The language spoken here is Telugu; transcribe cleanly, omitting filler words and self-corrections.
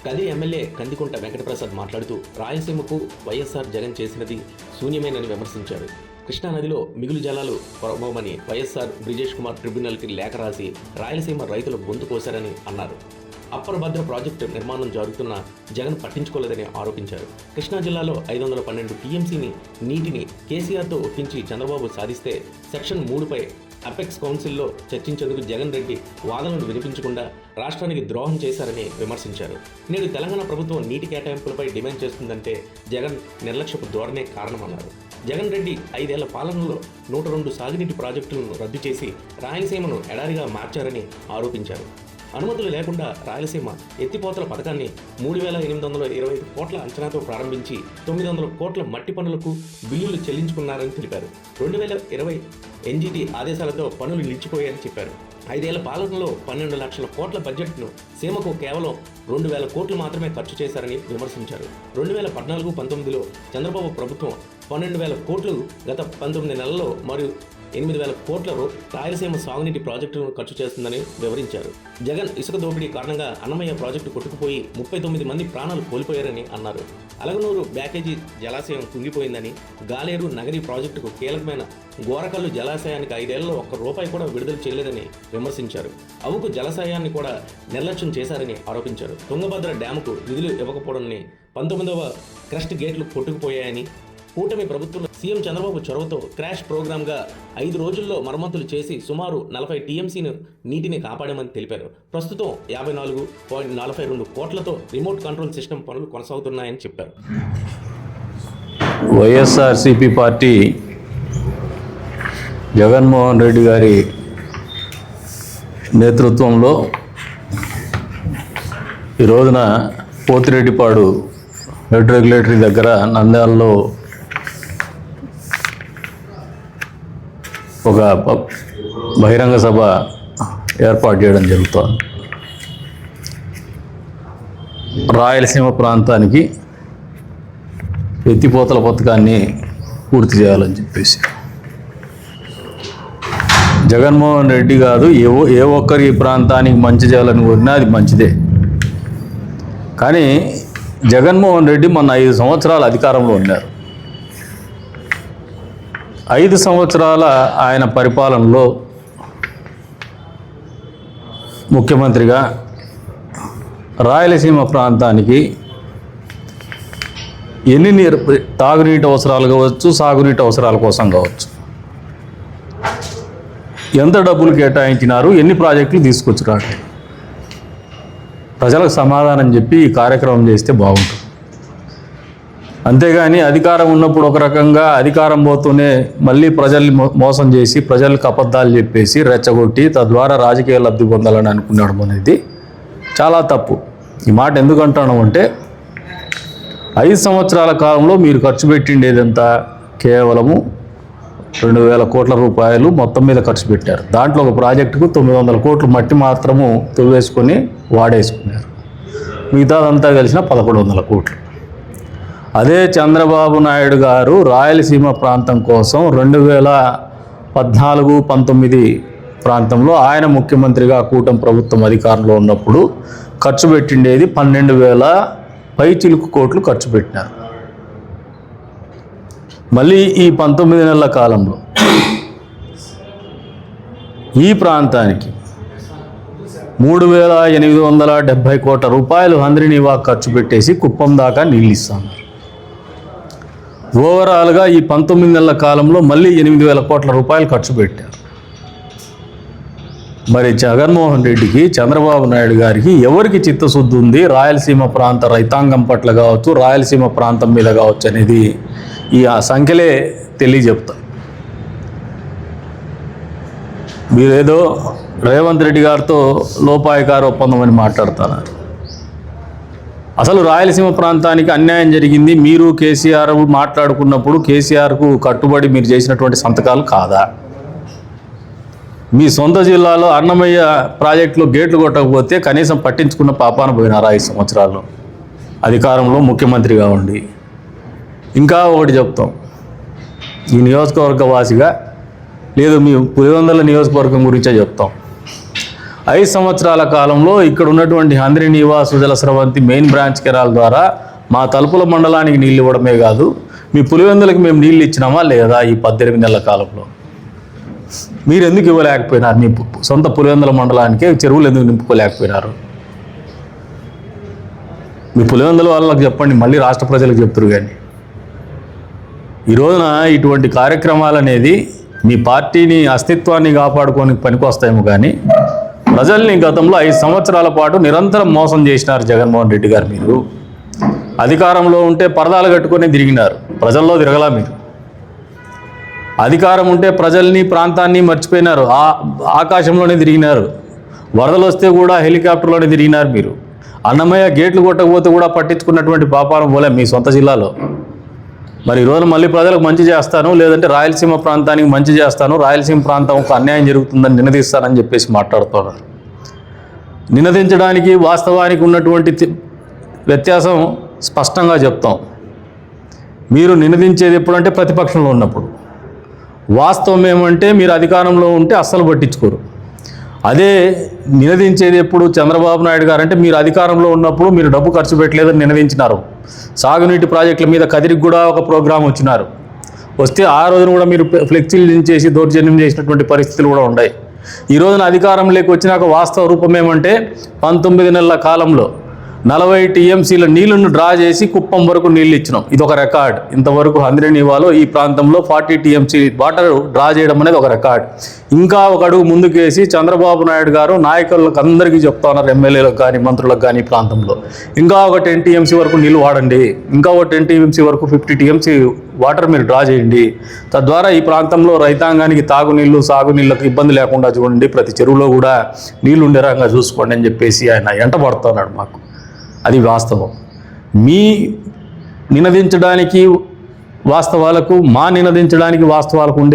కదిరి ఎమ్మెల్యే కందికుంట వెంకటప్రసాద్ మాట్లాడుతూ రాయలసీమకు వైఎస్ఆర్ జగన్ చేసినది శూన్యమేనని విమర్శించారు. కృష్ణానదిలో మిగులు జలాలు పొరబోమని వైఎస్ఆర్ బ్రిజేష్ కుమార్ ట్రిబ్యునల్కి లేఖ రాసి రాయలసీమ రైతుల గొంతు కోశారని అన్నారు. అప్పర్ భద్ర ప్రాజెక్టు నిర్మాణం జరుగుతున్న జగన్ పట్టించుకోలేదని ఆరోపించారు. కృష్ణా జిల్లాలో 512 టీఎంసీని నీటిని కేసీఆర్తో ఒప్పించి చంద్రబాబు సాధిస్తే సెక్షన్ 3పై అపెక్స్ కౌన్సిల్లో చర్చించేందుకు జగన్ రెడ్డి వాదనలు వినిపించకుండా రాష్ట్రానికి ద్రోహం చేశారని విమర్శించారు. నేడు తెలంగాణ ప్రభుత్వం నీటి కేటాయింపులపై డిమాండ్ చేస్తుందంటే జగన్ నిర్లక్ష్యపు ధోరణే కారణమన్నారు. జగన్ రెడ్డి 5 ఏళ్ల పాలనలో 102 సాగునీటి ప్రాజెక్టులను రద్దు చేసి రాయలసీమను ఎడారిగా మార్చారని ఆరోపించారు. అనుమతులు లేకుండా రాయలసీమ ఎత్తిపోతల పథకాన్ని 3,825 కోట్ల అంచనాతో ప్రారంభించి 900 కోట్ల మట్టి పనులకు బిల్లులు చెల్లించుకున్నారని తెలిపారు. 2020 ఎన్జీటీ ఆదేశాలతో పనులు నిలిచిపోయాయని చెప్పారు. 5 ఏళ్ల పాలనలో 12 లక్షల కోట్ల బడ్జెట్ను సీమకు కేవలం 2,000 కోట్లు మాత్రమే ఖర్చు చేశారని విమర్శించారు. 2014-19లో చంద్రబాబు ప్రభుత్వం 12,000 కోట్లు గత 19 నెలల్లో మరియు 8,000 కోట్ల రాయలసీమ సాగునీటి ప్రాజెక్టులను ఖర్చు చేస్తుందని వివరించారు. జగన్ ఇసుక దోపిడీ కారణంగా అన్నమయ్య ప్రాజెక్టు కొట్టుకుపోయి 39 మంది ప్రాణాలు కోల్పోయారని అన్నారు. అలగనూరు బ్యాకేజీ జలాశయం కుంగిపోయిందని, గాలేరు నగరి ప్రాజెక్టుకు కీలకమైన గోరకల్లు జలాశయానికి 5 ఏళ్లలో ₹1 కూడా విడుదల చేయలేదని విమర్శించారు. అవుకు జలాశయాన్ని కూడా నిర్లక్ష్యం చేశారని ఆరోపించారు. తుంగభద్ర డ్యాముకు నిధులు ఇవ్వకపోవడాన్ని 19వ క్రస్ట్ గేట్లు కొట్టుకుపోయాయని, కూటమి ప్రభుత్వంలో సీఎం చంద్రబాబు చొరవతో క్రాష్ ప్రోగ్రామ్గా 5 రోజుల్లో మరమ్మతులు చేసి సుమారు 40 టీఎంసీను నీటిని కాపాడామని తెలిపారు. ప్రస్తుతం 54.42 కోట్లతో రిమోట్ కంట్రోల్ సిస్టమ్ పనులు కొనసాగుతున్నాయని చెప్పారు. వైఎస్ఆర్సీపీ పార్టీ జగన్మోహన్ రెడ్డి గారి నేతృత్వంలో ఈ రోజున పోతిరెడ్డిపాడు హెడ్ రెగ్యులేటరీ దగ్గర నంద్యాలలో ఒక బహిరంగ సభ ఏర్పాటు చేయడం జరుగుతోంది. రాయలసీమ ప్రాంతానికి ఎత్తిపోతల పథకాన్ని పూర్తి చేయాలని చెప్పేసి జగన్మోహన్ రెడ్డి గారు ఏ ఒక్కరి ప్రాంతానికి మంచి చేయాలని కోరినా అది మంచిదే. కానీ జగన్మోహన్ రెడ్డి మొన్న 5 సంవత్సరాలు అధికారంలో ఉన్నారు. 5 సంవత్సరాల ఆయన పరిపాలనలో ముఖ్యమంత్రిగా రాయలసీమ ప్రాంతానికి ఎన్ని తాగునీటి అవసరాలు కావచ్చు, సాగునీటి అవసరాల కోసం కావచ్చు, ఎంత డబ్బులు కేటాయించినారు, ఎన్ని ప్రాజెక్టులు తీసుకొచ్చినారు, ప్రజలకు సమాధానం చెప్పి ఈ కార్యక్రమం చేస్తే బాగుంటుంది. అంతేగాని అధికారం ఉన్నప్పుడు ఒక రకంగా, అధికారం పోతూనే మళ్ళీ ప్రజల్ని మోసం చేసి, ప్రజలకు అబద్ధాలు చెప్పేసి రెచ్చగొట్టి తద్వారా రాజకీయ లబ్ధి పొందాలని అనుకున్నాడు అనేది చాలా తప్పు. ఈ మాట ఎందుకు అంటాను అంటే 5 సంవత్సరాల కాలంలో మీరు ఖర్చు పెట్టిండేదంతా కేవలము 2,000 కోట్ల రూపాయలు మొత్తం మీద ఖర్చు పెట్టారు. దాంట్లో ఒక ప్రాజెక్టుకు 900 కోట్లు మట్టి మాత్రము తవ్వేసుకొని వాడేసుకున్నారు. మిగతాదంతా కలిసిన 1,100 కోట్లు. అదే చంద్రబాబు నాయుడు గారు రాయలసీమ ప్రాంతం కోసం 2014-19 ప్రాంతంలో ఆయన ముఖ్యమంత్రిగా కూటమి ప్రభుత్వం అధికారంలో ఉన్నప్పుడు ఖర్చు పెట్టిండేది 12,000 పైచిలుకు కోట్లు ఖర్చు పెట్టినారు. మళ్ళీ ఈ 19 నెలల కాలంలో ఈ ప్రాంతానికి 3,870 కోట్ల రూపాయలు హంద్రినీవా ఖర్చు పెట్టేసి కుప్పం దాకా నీళ్ళు ఇస్తాను. ఓవరాల్గా ఈ 19 నెలల కాలంలో మళ్ళీ 8,000 కోట్ల రూపాయలు ఖర్చు పెట్టారు. మరి జగన్మోహన్ రెడ్డికి, చంద్రబాబు నాయుడు గారికి ఎవరికి చిత్తశుద్ధి ఉంది రాయలసీమ ప్రాంత రైతాంగం పట్ల కావచ్చు, రాయలసీమ ప్రాంతం మీద కావచ్చు అనేది ఈ సంఖ్యలే తెలియజెప్తాయి. మీరేదో రేవంత్ రెడ్డి గారితో లోపాయకార ఒప్పందం అని మాట్లాడుతున్నారు. అసలు రాయలసీమ ప్రాంతానికి అన్యాయం జరిగింది మీరు కేసీఆర్ మాట్లాడుకున్నప్పుడు కేసీఆర్కు కట్టుబడి మీరు చేసినటువంటి సంతకాలు కాదా? మీ సొంత జిల్లాలో అన్నమయ్య ప్రాజెక్టులో గేట్లు కొట్టకపోతే కనీసం పట్టించుకున్న పాపాన పోయినారా 5 సంవత్సరాల్లో అధికారంలో ముఖ్యమంత్రిగా ఉండి? ఇంకా ఒకటి చెప్తాం, ఈ నియోజకవర్గ వాసిగా లేదు మీ పులివెందుల నియోజకవర్గం గురించే చెప్తాం. 5 సంవత్సరాల కాలంలో ఇక్కడ ఉన్నటువంటి Handrineeva Sujala Sravanthi main branch canal ద్వారా మా తలుపుల మండలానికి నీళ్ళు ఇవ్వడమే కాదు, మీ పులివెందులకు మేము నీళ్ళు ఇచ్చినామా లేదా ఈ 18 నెలల కాలంలో? మీరు ఎందుకు ఇవ్వలేకపోయినారు? మీ సొంత పులివెందుల మండలానికే చెరువులు ఎందుకు నింపుకోలేకపోయినారు? మీ పులివెందుల వాళ్ళకి చెప్పండి, మళ్ళీ రాష్ట్ర ప్రజలకు చెప్తారు. కానీ ఈ రోజున ఇటువంటి కార్యక్రమాలు అనేది మీ పార్టీని అస్తిత్వాన్ని కాపాడుకోనికి పనికొస్తాయేమో, కానీ ప్రజల్ని గతంలో 5 సంవత్సరాల పాటు నిరంతరం మోసం చేసినారు జగన్మోహన్ రెడ్డి గారు. మీరు అధికారంలో ఉంటే పరదాలు కట్టుకొని తిరిగినారు, ప్రజల్లో తిరగలా. మీరు అధికారం ఉంటే ప్రజల్ని ప్రాంతాన్ని మర్చిపోయినారు, ఆకాశంలోనే తిరిగినారు. వరదలు వస్తే కూడా హెలికాప్టర్లోనే తిరిగినారు. మీరు అన్నమయ్య గేట్లు కొట్టకపోతే కూడా పట్టించుకున్నటువంటి పాపారం పోలే మీ సొంత జిల్లాలో. మరి ఈరోజు మళ్ళీ ప్రజలకు మంచి చేస్తాను, లేదంటే రాయలసీమ ప్రాంతానికి మంచి చేస్తాను, రాయలసీమ ప్రాంతం ఒక అన్యాయం జరుగుతుందని నినదీస్తానని చెప్పేసి మాట్లాడుతున్నారు. నినదించడానికి వాస్తవానికి ఉన్నటువంటి వ్యత్యాసం స్పష్టంగా చెప్తాం. మీరు నినదించేది ఎప్పుడంటే ప్రతిపక్షంలో ఉన్నప్పుడు, వాస్తవం ఏమంటే మీరు అధికారంలో ఉంటే అస్సలు పట్టించుకోరు. అదే నినదించేది ఎప్పుడు చంద్రబాబు నాయుడు గారు అంటే మీరు అధికారంలో ఉన్నప్పుడు మీరు డబ్బు ఖర్చు పెట్టలేదని నినదించినారు. సాగునీటి ప్రాజెక్టుల మీద కదిరికి కూడా ఒక ప్రోగ్రాం వచ్చినారు. వస్తే ఆ రోజున కూడా మీరు ఫ్లెక్సీలు దించేసి దౌర్జన్యం చేసినటువంటి పరిస్థితులు కూడా ఉన్నాయి. ఈ రోజున అధికారంలోకి వచ్చినాక వాస్తవ రూపం ఏమంటే 19 నెలల కాలంలో 40 టీఎంసీల నీళ్లను డ్రా చేసి కుప్పం వరకు నీళ్ళు ఇచ్చినాం. ఇది ఒక రికార్డ్. ఇంతవరకు హంద్రినీవాలో ఈ ప్రాంతంలో 40 టీఎంసీ వాటర్ డ్రా చేయడం అనేది ఒక రికార్డ్. ఇంకా ఒక అడుగు ముందుకేసి చంద్రబాబు నాయుడు గారు నాయకులకు అందరికీ చెప్తా ఉన్నారు, ఎమ్మెల్యేలకు కానీ మంత్రులకు కానీ ఈ ప్రాంతంలో ఇంకా ఒక 10 టీఎంసీ వరకు నీళ్ళు వాడండి, ఇంకా ఒక 10 టీఎంసీ వరకు 50 టీఎంసీ వాటర్ మీరు డ్రా చేయండి. తద్వారా ఈ ప్రాంతంలో రైతాంగానికి తాగునీళ్ళు సాగునీళ్ళకు ఇబ్బంది లేకుండా చూడండి, ప్రతి చెరువులో కూడా నీళ్లు ఉండే రకంగా చూసుకోండి అని చెప్పేసి ఆయన ఎంటబడుతున్నాడు మాకు. అది వాస్తవం. మీ నినదించడానికి వాస్తవాలకు, మా నినదించడానికి వాస్తవాలకు ఉండే